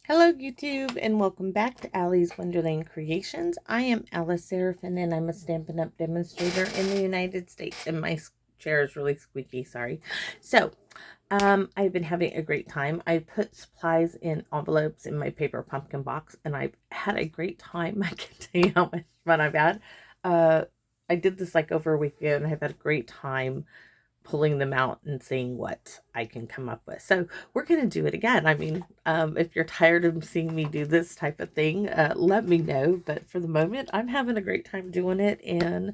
Hello YouTube and welcome back to Allie's Wonderland Creations. I am Alice Seraphin and I'm a Stampin' Up! Demonstrator in the United States, and my chair is really squeaky, sorry. So, I've been having a great time. I put supplies in envelopes in my paper pumpkin box and I've had a great time. I can tell you how much fun I've had. I did this like over a week ago and I've had a great time pulling them out and seeing what I can come up with. So we're going to do it again. I mean, if you're tired of seeing me do this type of thing, let me know. But for the moment, I'm having a great time doing it. And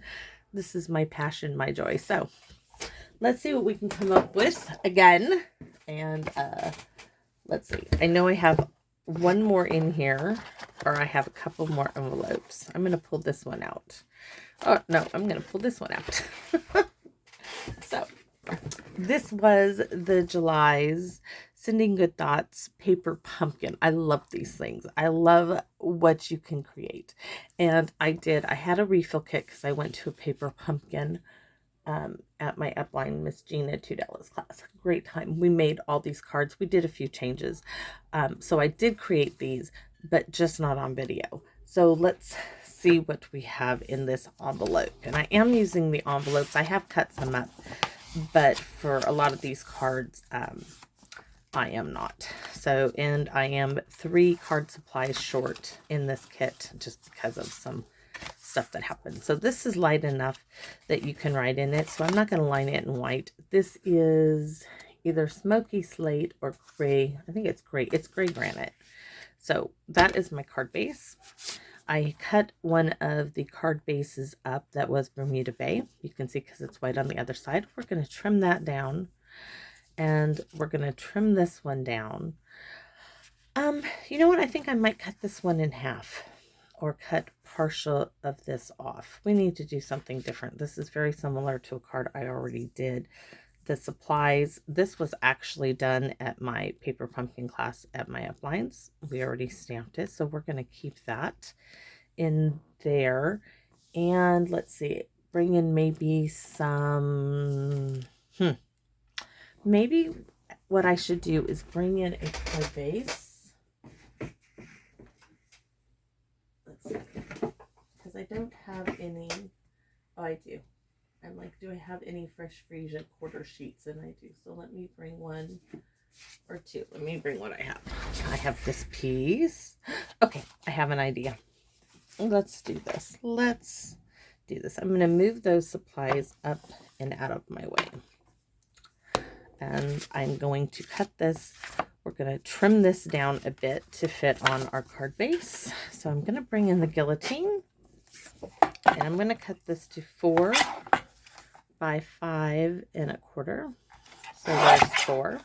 this is my passion, my joy. So let's see what we can come up with again. And let's see. I know I have one more in here, or I have a couple more envelopes. I'm going to pull this one out. Oh, no, I'm going to pull this one out. So this was the July's Sending Good Thoughts paper pumpkin. I love these things. I love what you can create. And I had a refill kit because I went to a paper pumpkin at my upline Miss Gina Tudella's class. Great time. We made all these cards. We did a few changes. So I did create these, but just not on video. So let's see what we have in this envelope. And I am using the envelopes. I have cut some up, but for a lot of these cards, I am not. So, and I am 3 card supplies short in this kit just because of some stuff that happened. So this is light enough that you can write in it. So I'm not going to line it in white. This is either smoky slate or gray. I think it's gray. It's gray granite. So that is my card base. I cut one of the card bases up that was Bermuda Bay. You can see because it's white on the other side. We're going to trim that down. And we're going to trim this one down. You know what? I think I might cut this one in half or cut partial of this off. We need to do something different. This is very similar to a card I already did. The supplies, this was actually done at my paper pumpkin class at my uplines. We already stamped it, so we're going to keep that in there. And let's see, bring in maybe some, maybe what I should do is bring in a card base. Let's see, because I don't have any. Oh, I do. I'm like, do I have any Fresh Freesia quarter sheets? And I do. So let me bring one or two. Let me bring what I have. I have this piece. Okay, I have an idea. Let's do this. Let's do this. I'm going to move those supplies up and out of my way. And I'm going to cut this. We're going to trim this down a bit to fit on our card base. So I'm going to bring in the guillotine. And I'm going to cut this to 4 by 5 1/4. So there's 4.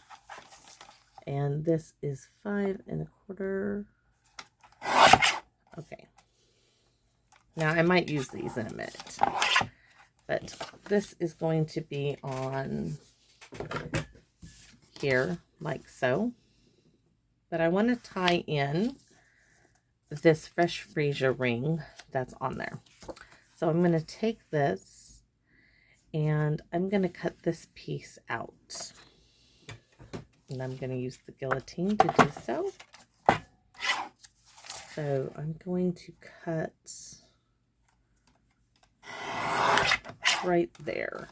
And this is 5 1/4. Okay. Now I might use these in a minute. But this is going to be on here like so. But I want to tie in this Fresh Freesia ring that's on there. So I'm going to take this and I'm going to cut this piece out. And I'm going to use the guillotine to do so. So I'm going to cut right there.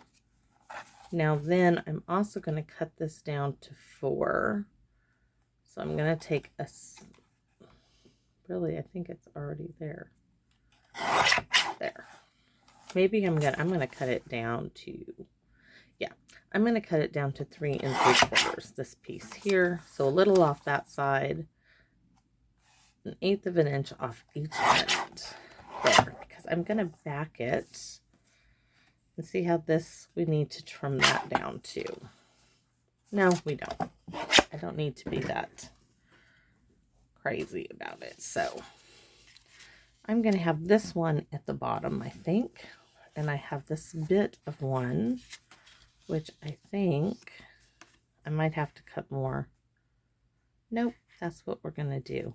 Now then I'm also going to cut this down to 4. So I'm going to take a, really, I think it's already there. There. Maybe I'm gonna cut it down to, yeah, I'm gonna cut it down to 3 3/4, this piece here. So a little off that side, 1/8 of an inch off each end there, because I'm gonna back it and see how this, we need to trim that down too. No, we don't. I don't need to be that crazy about it. So I'm going to have this one at the bottom, I think. And I have this bit of one, which I think I might have to cut more. Nope, that's what we're going to do.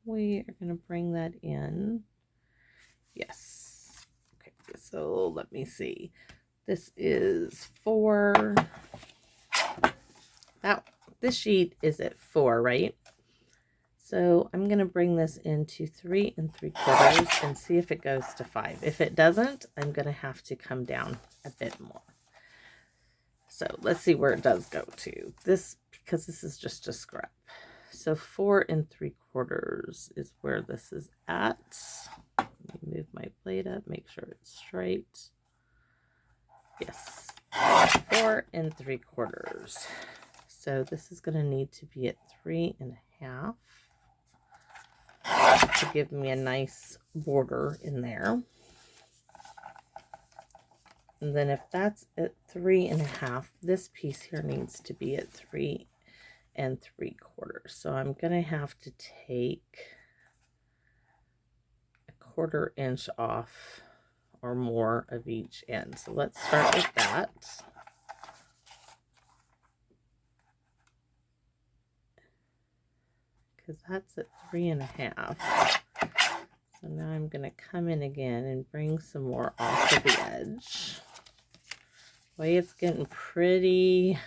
We are going to bring that in. Yes. Okay, so let me see. This is 4. Now, this sheet is at 4, right? So I'm going to bring this into 3 3/4 and see if it goes to 5. If it doesn't, I'm going to have to come down a bit more. So let's see where it does go to. This, because this is just a scrap. So 4 3/4 is where this is at. Let me move my plate up, make sure it's straight. Yes, 4 3/4. So this is going to need to be at 3 1/2 to give me a nice border in there. And then if that's at 3 1/2, this piece here needs to be at 3 3/4. So I'm going to have to take a 1/4 inch off or more of each end. So let's start with that. Because that's at 3 1/2. So now I'm going to come in again and bring some more off of the edge. Boy, it's getting pretty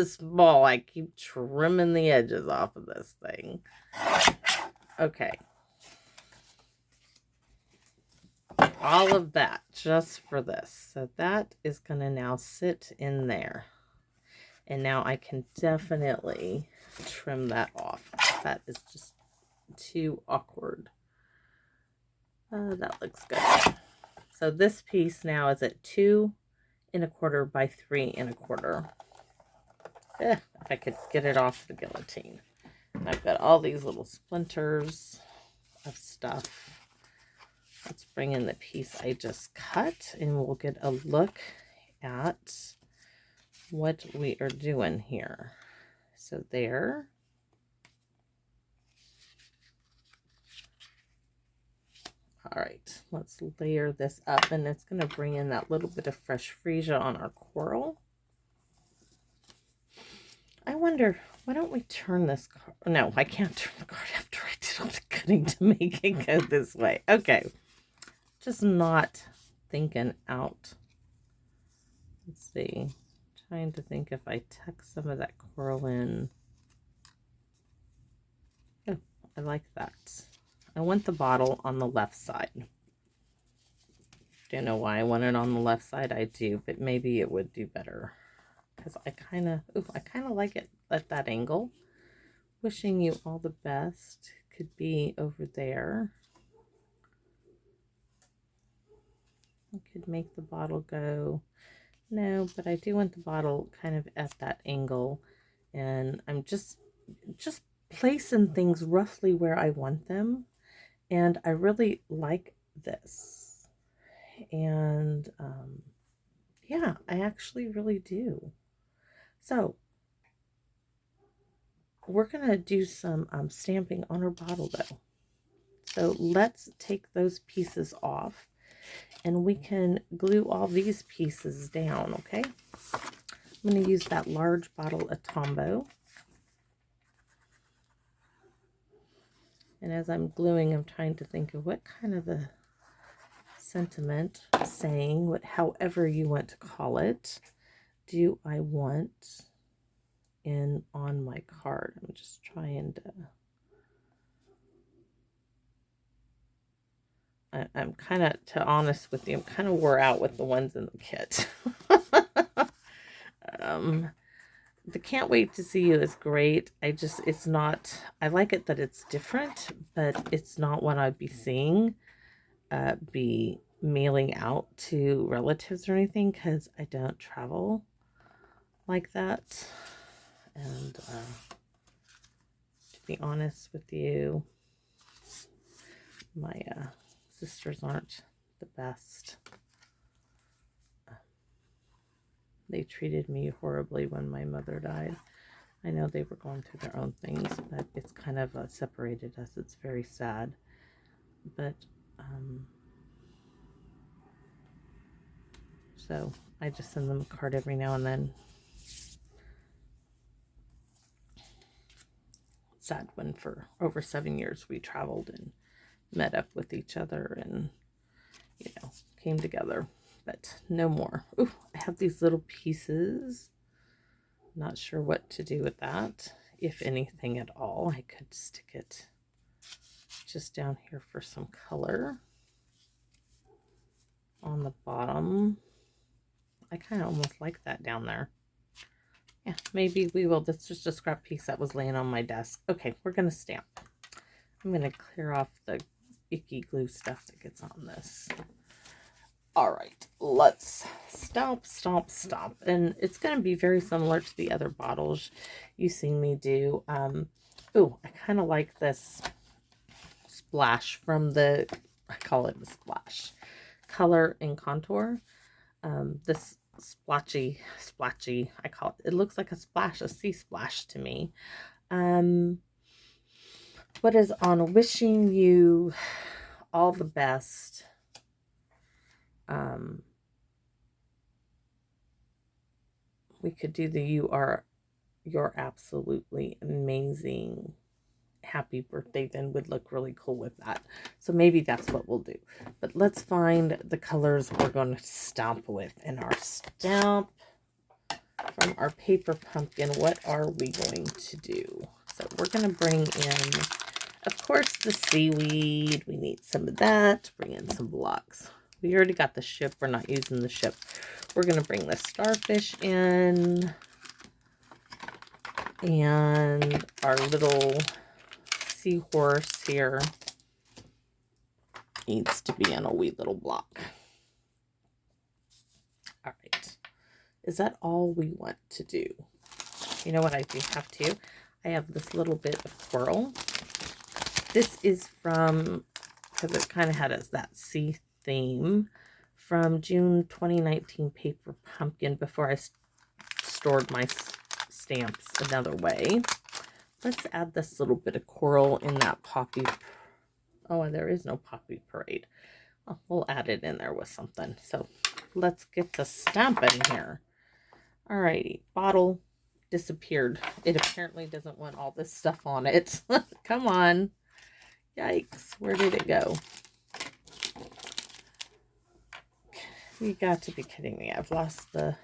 small. I keep trimming the edges off of this thing. Okay. All of that just for this. So that is going to now sit in there. And now I can definitely trim that off. That is just too awkward. That looks good. So this piece now is at 2 1/4 by 3 1/4. If I could get it off the guillotine. I've got all these little splinters of stuff. Let's bring in the piece I just cut and we'll get a look at what we are doing here. So there. All right, let's layer this up, and it's going to bring in that little bit of fresh freesia on our coral. I wonder, why don't we turn this card? No, I can't turn the card after I did all the cutting to make it go this way. Okay, just not thinking out. Let's see, trying to think if I tuck some of that coral in. Oh, I like that. I want the bottle on the left side. Don't know why I want it on the left side. I do, but maybe it would do better because I kind of like it at that angle. Wishing you all the best. Could be over there. I could make the bottle go. No, but I do want the bottle kind of at that angle, and I'm just placing things roughly where I want them. And I really like this. And yeah, I actually really do. So we're going to do some stamping on our bottle though. So let's take those pieces off and we can glue all these pieces down, okay? I'm going to use that large bottle of Tombow. And as I'm gluing, I'm trying to think of what kind of a sentiment, saying, however you want to call it, do I want in on my card. I'm just trying to, I'm kind of, to honest with you, I'm kind of wore out with the ones in the kit. The Can't Wait to See You is great. It's not, I like it that it's different, but it's not what I'd be seeing, be mailing out to relatives or anything, because I don't travel like that. And to be honest with you, my sisters aren't the best. They treated me horribly when my mother died. I know they were going through their own things, but it's kind of separated us. It's very sad. But so I just send them a card every now and then. Sad when for over 7 years we traveled and met up with each other and, you know, came together, but no more. Ooh, I have these little pieces. Not sure what to do with that. if anything at all. I could stick it just down here for some color on the bottom. I kind of almost like that down there. Yeah, maybe we will. This is just a scrap piece that was laying on my desk. Okay, we're going to stamp. I'm going to clear off the icky glue stuff that gets on this. All right, let's stomp, stomp, stomp. And it's going to be very similar to the other bottles you've seen me do. Ooh, I kind of like this splash from the, I call it the splash, color and contour. This splatchy, I call it. It looks like a splash, a sea splash to me. What is on wishing you all the best. We could do the you're absolutely amazing. Happy birthday then would look really cool with that. So maybe that's what we'll do. But let's find the colors we're going to stamp with in our stamp from our paper pumpkin. What are we going to do? So we're going to bring in, of course, the seaweed. We need some of that. Bring in some blocks. We already got the ship. We're not using the ship. We're going to bring the starfish in. And our little seahorse here needs to be in a wee little block. All right. Is that all we want to do? You know what I do have to? I have this little bit of coral. This is from, because it kind of had that sea theme, from June 2019 Paper Pumpkin, before I stored my stamps another way. Let's add this little bit of coral in that poppy. Oh, there is no poppy parade. Oh, we'll add it in there with something. So let's get the stamp in here. Alrighty, bottle disappeared. It apparently doesn't want all this stuff on it. Come on. Yikes, where did it go? You got to be kidding me. I've lost the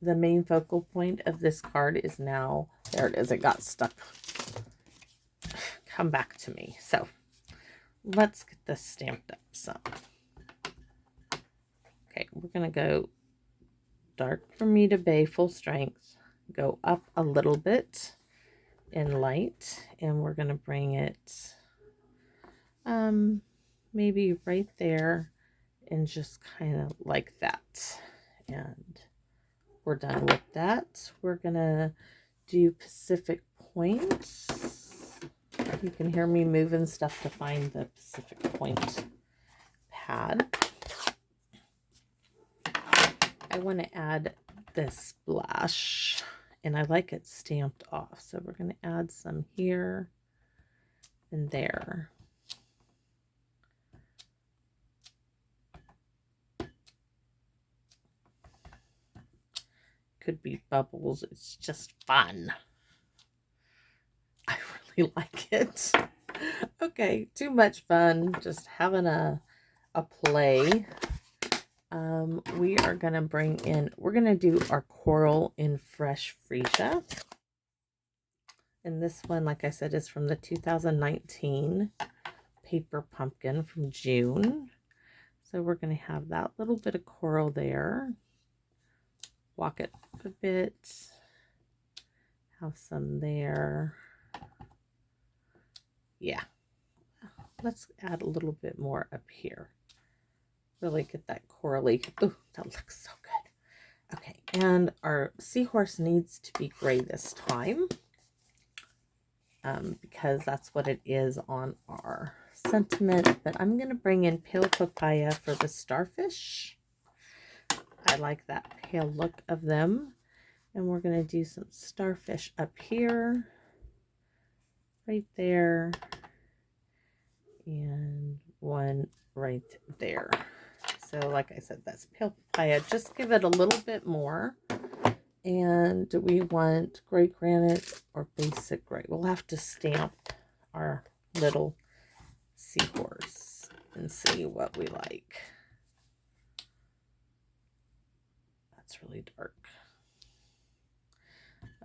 main focal point of this card is now, there it is, it got stuck. Come back to me. So let's get this stamped up some. Okay, we're going to go dark Bermuda Bay, full strength, go up a little bit in light, and we're going to bring it maybe right there and just kind of like that. And we're done with that. We're going to do Pacific Point. You can hear me moving stuff to find the Pacific Point pad. I want to add this splash, and I like it stamped off. So we're going to add some here and there. Could be bubbles. It's just fun. I really like it. Okay, too much fun. Just having a play. We are going to bring in, we're going to do our coral in Fresh Freesia. And this one, like I said, is from the 2019 Paper Pumpkin from June. So we're going to have that little bit of coral there. Walk it up a bit. Have some there. Yeah. Let's add a little bit more up here. Really get that corally. Ooh, that looks so good. Okay, and our seahorse needs to be gray this time. Because that's what it is on our sentiment. But I'm going to bring in pale papaya for the starfish. I like that pale look of them. And we're going to do some starfish up here. Right there. And one right there. So like I said, that's pale papaya. Just give it a little bit more. And we want gray granite or basic gray. We'll have to stamp our little seahorse and see what we like. That's really dark.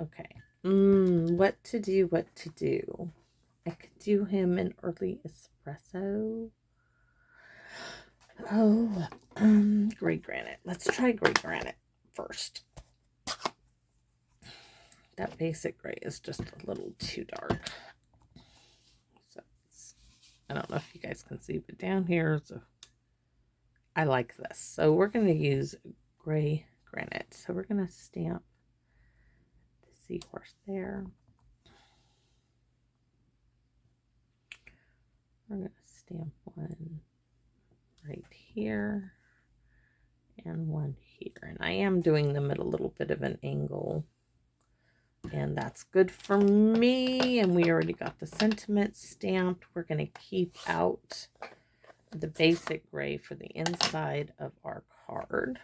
Okay, What to do, what to do. I could do him an early espresso. Oh, gray granite. Let's try gray granite first. That basic gray is just a little too dark. So I don't know if you guys can see, but down here, I like this. So we're going to use gray granite. So we're going to stamp the seahorse there. We're going to stamp one right here and one here. And I am doing them at a little bit of an angle. And that's good for me. And we already got the sentiment stamped. We're going to keep out the basic gray for the inside of our card.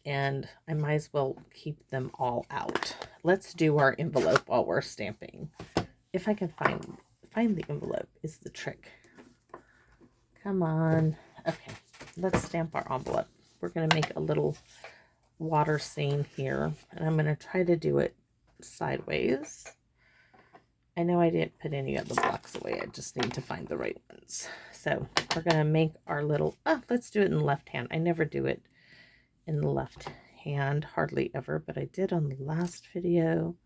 And I might as well keep them all out. Let's do our envelope while we're stamping. If I can find the envelope is the trick. Come on. Okay, let's stamp our envelope. We're going to make a little water scene here, and I'm going to try to do it sideways. I know I didn't put any of the blocks away. I just need to find the right ones. So we're going to make our little, let's do it in the left hand. I never do it in the left hand, hardly ever, but I did on the last video.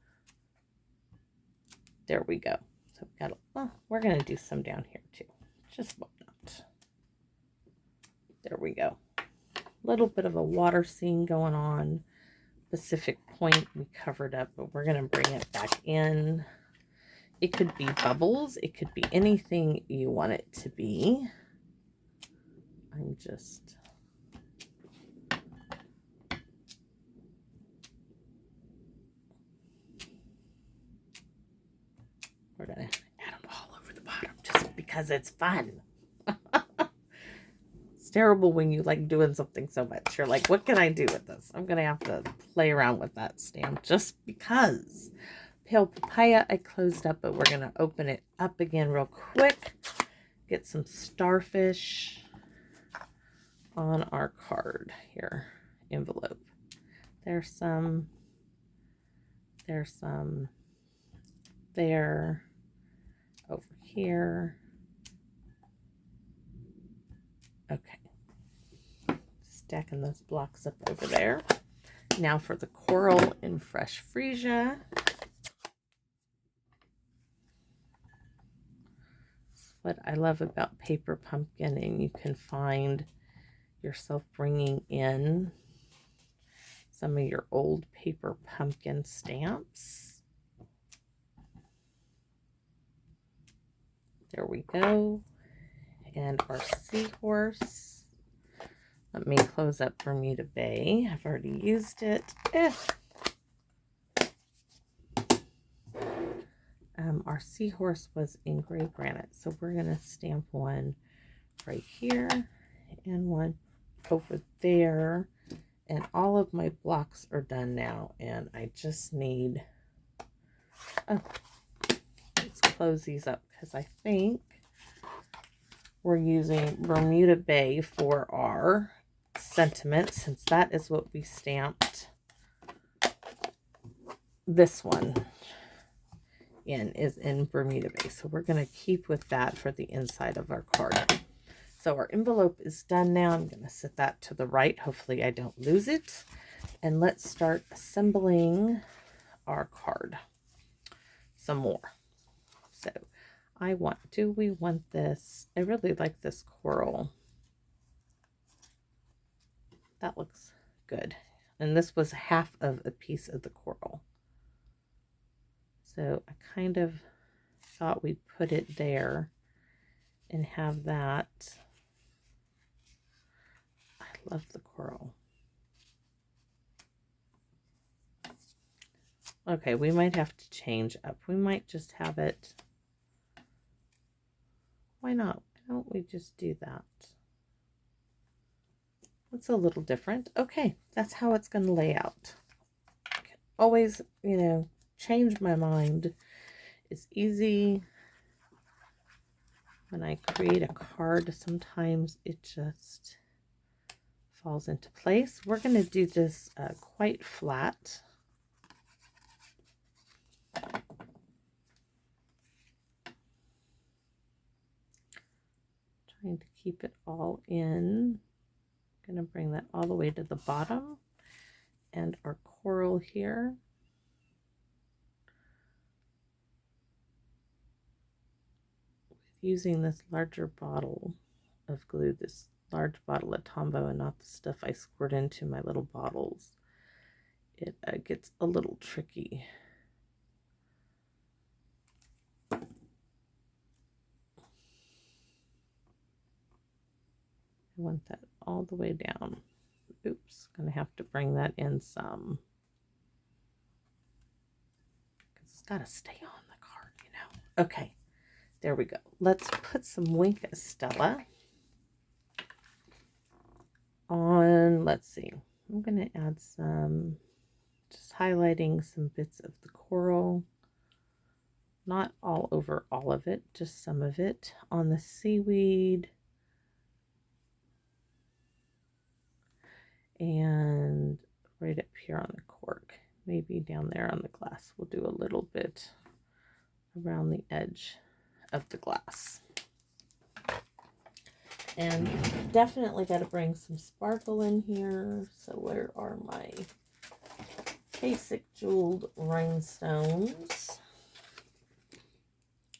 There we go. So we've got, we're going to do some down here too. Just one note. There we go. Little bit of a water scene going on. Pacific Point we covered up, but we're going to bring it back in. It could be bubbles. It could be anything you want it to be. I'm just... We're going to add them all over the bottom just because it's fun. It's terrible when you like doing something so much. You're like, what can I do with this? I'm going to have to play around with that stamp just because. Pale Papaya I closed up, but we're going to open it up again real quick. Get some Starfish on our card here. Envelope. There's some. There. Over here. Okay. Stacking those blocks up over there. Now for the coral in Fresh Freesia. What I love about paper pumpkin, and you can find yourself bringing in some of your old paper pumpkin stamps. There we go. And our seahorse. Let me close up Bermuda Bay. I've already used it. Our seahorse was in gray granite, so we're going to stamp one right here and one over there. And all of my blocks are done now, and I just need... let's close these up because I think we're using Bermuda Bay for our sentiment, since that is what we stamped this one in, is in Bermuda Bay. So we're going to keep with that for the inside of our card. So our envelope is done now. I'm going to set that to the right. Hopefully I don't lose it. And let's start assembling our card some more. So do we want this? I really like this coral. That looks good. And this was half of a piece of the coral. So I kind of thought we'd put it there and have that. I love the coral. Okay, we might have to change up. We might just have it. Why not? Why don't we just do that? It's a little different. Okay, that's how it's going to lay out. Always, change my mind. It's easy. When I create a card, sometimes it just falls into place. We're going to do this quite flat. Trying to keep it all in. I'm going to bring that all the way to the bottom. And our coral here. Using this larger bottle of glue, this large bottle of Tombow, and not the stuff I squirt into my little bottles, it gets a little tricky. I want that all the way down. Oops, gonna have to bring that in some. It's gotta stay on the card, you know. Okay, there we go. Let's put some Wink Estella on. Let's see. I'm gonna add some, just highlighting some bits of the coral. Not all over all of it, just some of it on the seaweed. And right up here on the cork, maybe down there on the glass. We'll do a little bit around the edge of the glass. And definitely got to bring some sparkle in here. So where are my basic jeweled rhinestones?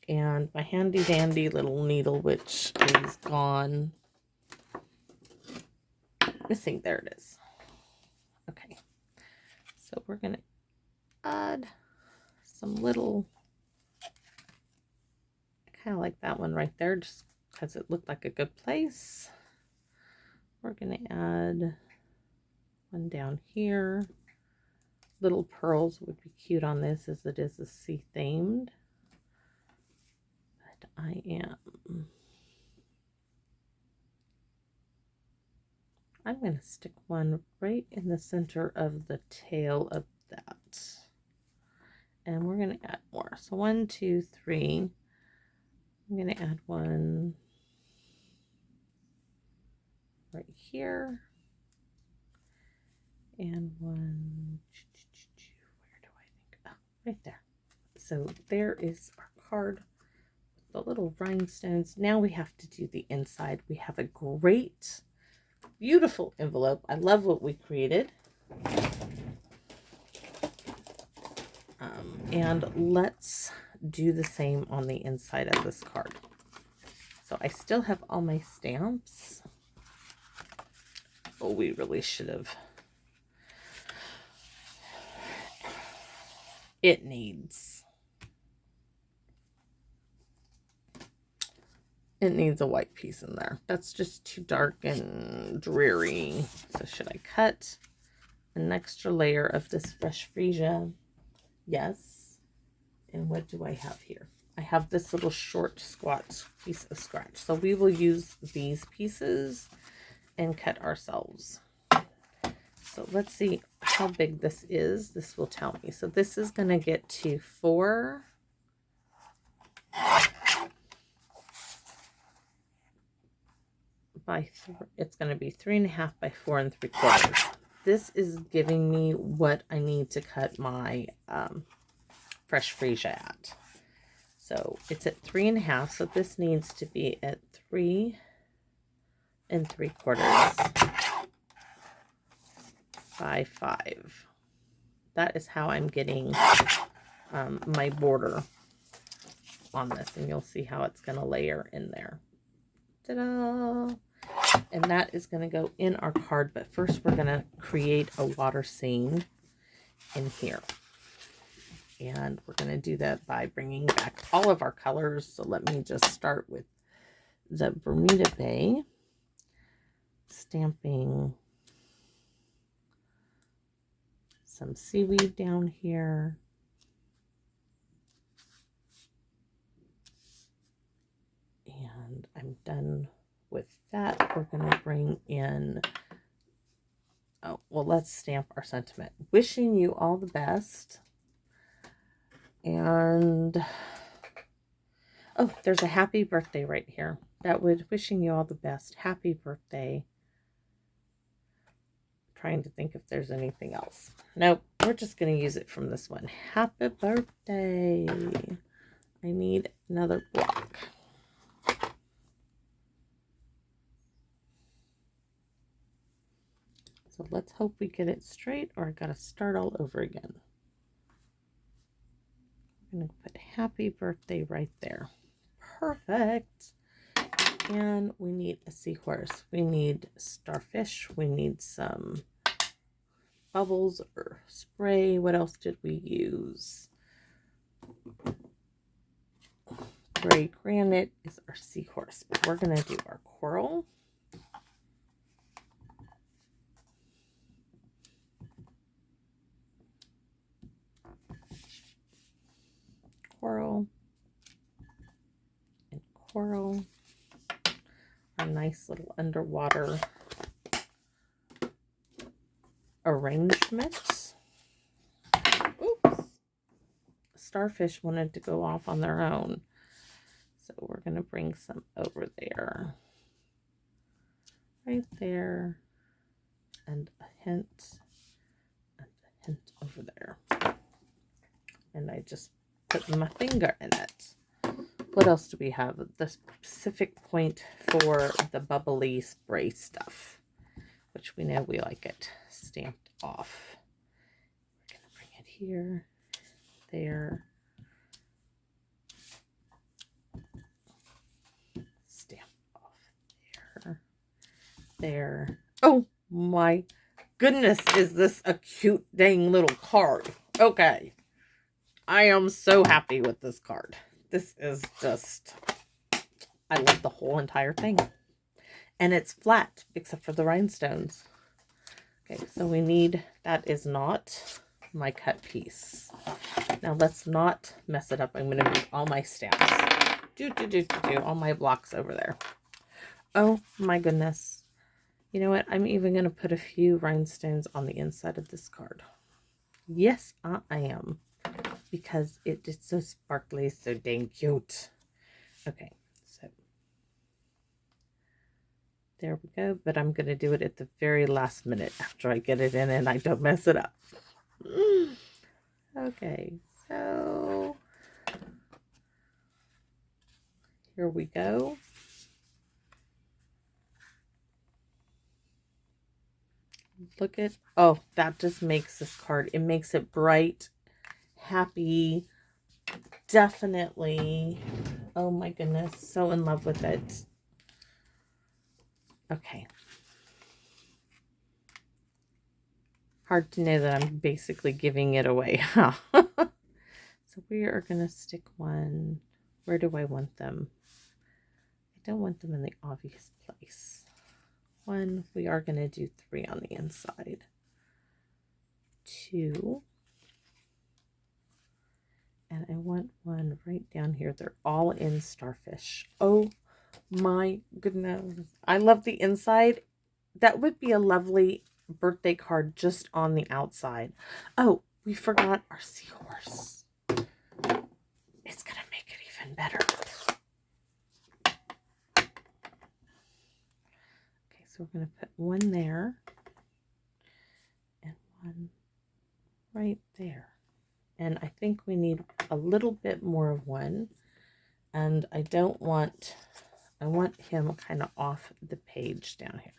And my handy dandy little needle, which is gone. Missing, there it is. Okay, so we're gonna add some little, kind of like that one right there, just because it looked like a good place. We're gonna add one down here. Little pearls would be cute on this, as it is a sea themed. But I'm going to stick one right in the center of the tail of that. And we're going to add more. So 1, 2, 3. I'm going to add one right here. And one, where do I think? Oh, right there. So there is our card with the little rhinestones. Now we have to do the inside. We have a great, beautiful envelope. I love what we created. And let's do the same on the inside of this card. So I still have all my stamps. Oh, we really should have. It needs a white piece in there. That's just too dark and dreary. So should I cut an extra layer of this fresh freesia? Yes. And what do I have here? I have this little short squat piece of scratch. So we will use these pieces and cut ourselves. So let's see how big this is. This will tell me. So this is going to get to 4 by 3. It's going to be 3.5 by 4 3/4. This is giving me what I need to cut my fresh freesia at. So it's at 3.5. So this needs to be at 3 3/4 by 5. That is how I'm getting my border on this, and you'll see how it's going to layer in there. Ta-da! And that is going to go in our card, but first we're going to create a water scene in here. And we're going to do that by bringing back all of our colors. So let me just start with the Bermuda Bay, stamping some seaweed down here. And I'm done with that. We're going to bring in, oh, well, let's stamp our sentiment. Wishing you all the best. And, oh, there's a happy birthday right here. That would, wishing you all the best. Happy birthday. trying to think if there's anything else. Nope, we're just going to use it from this one. Happy birthday. I need another block. So let's hope we get it straight, or I got to start all over again. I'm going to put happy birthday right there. Perfect. And we need a seahorse. We need starfish. We need some bubbles or spray. What else did we use? Gray granite is our seahorse. But we're going to do our coral. Coral. And coral. Our nice little underwater arrangement. Oops. Starfish wanted to go off on their own. So we're going to bring some over there. Right there. And a hint. And a hint over there. And I just put my finger in it. What else do we have? The specific point for the bubbly spray stuff, which we know we like it stamped off. We're going to bring it here, there, stamp off there, there. Oh my goodness, is this a cute dang little card? Okay. I am so happy with this card. This is just, I love the whole entire thing. And it's flat, except for the rhinestones. Okay, so we need, that is not my cut piece. Now let's not mess it up. I'm going to move all my stamps. All my blocks over there. Oh my goodness. You know what? I'm even going to put a few rhinestones on the inside of this card. Yes, I am. Because it is so sparkly, so dang cute. Okay, so there we go. But I'm going to do it at the very last minute after I get it in and I don't mess it up. Okay, so here we go. Look at, oh, that just makes this card, it makes it bright. Happy, definitely. Oh my goodness, so in love with it. Okay. Hard to know that I'm basically giving it away, huh? So we are going to stick one. Where do I want them? I don't want them in the obvious place. One, we are going to do 3 on the inside. 2. And I want one right down here. They're all in Starfish. Oh my goodness. I love the inside. That would be a lovely birthday card just on the outside. Oh, we forgot our seahorse. It's going to make it even better. Okay, so we're going to put one there. And one right there. And I think we need a little bit more of one. And I want him kind of off the page down here.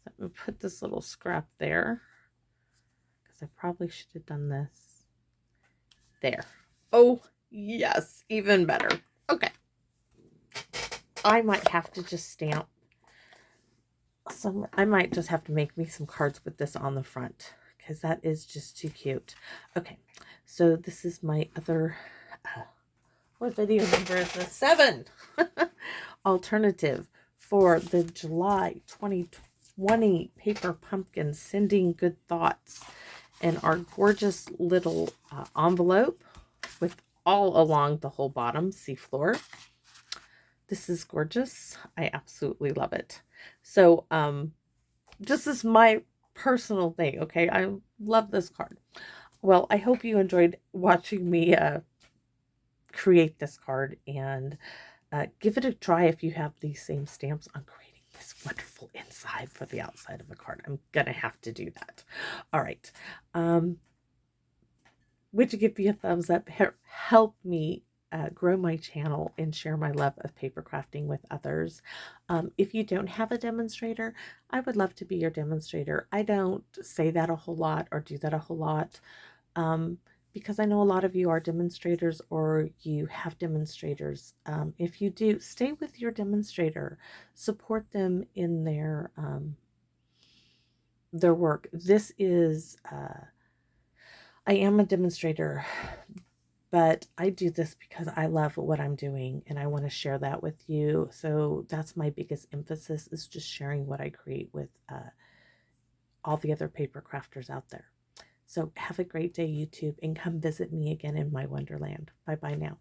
So I'm going to put this little scrap there. Because I probably should have done this. There. Oh, yes. Even better. Okay. I might have to just stamp some. I might just have to make me some cards with this on the front. Because that is just too cute. Okay. So this is my other, what video number is this? 7 alternative for the July 2020 paper pumpkin, sending good thoughts, and our gorgeous little envelope with all along the whole bottom seafloor. This is gorgeous. I absolutely love it. So this is my personal thing. Okay, I love this card. Well, I hope you enjoyed watching me create this card, and give it a try if you have these same stamps on creating this wonderful inside for the outside of the card. I'm gonna have to do that. All right. Would you give me a thumbs up? Help me grow my channel and share my love of paper crafting with others. If you don't have a demonstrator, I would love to be your demonstrator. I don't say that a whole lot or do that a whole lot because I know a lot of you are demonstrators or you have demonstrators. If you do, stay with your demonstrator. Support them in their work. This is... I am a demonstrator, but I do this because I love what I'm doing and I want to share that with you. So that's my biggest emphasis, is just sharing what I create with all the other paper crafters out there. So have a great day, YouTube, and come visit me again in my wonderland. Bye bye now.